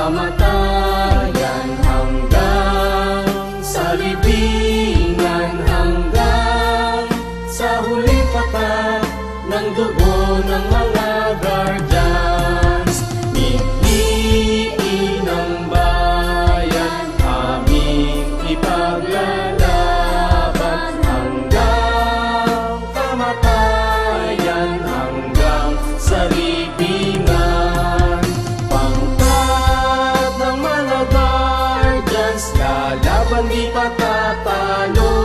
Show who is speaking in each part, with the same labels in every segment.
Speaker 1: kamatayan hanggang sa libingan, hanggang sa huling patak ng dugo ng mga guardians. Mithiin ng bayan, aming ipaglalaban hanggang kamatayan, hanggang sa libingan. Pangkat ng mga guardians, lalaban di patatalo.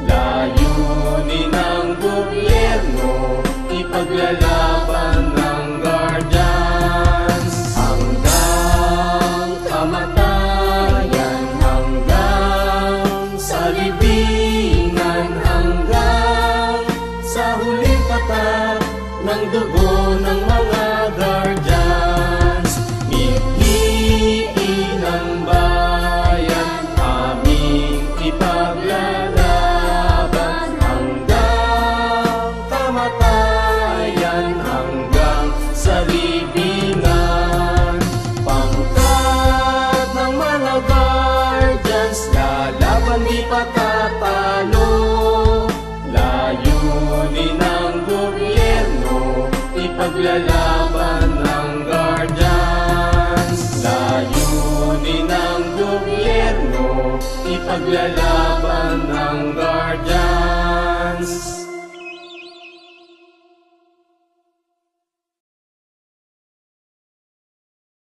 Speaker 1: Layunin ng gobyerno, ipaglalaban ng guardians hanggang kamatayan, hanggang sa libingan, hanggang sa huling patak ng dugo ng mga guardians. Mithiin ng bayan, aming ipaglalaban hanggang kamatayan, hanggang sa libingan. Pangkat ng mga guardians, lalaban di patatalo. Layunin ng gobyerno, ipaglalaban ng guardians. Layunin ng gobyerno, ipaglalaban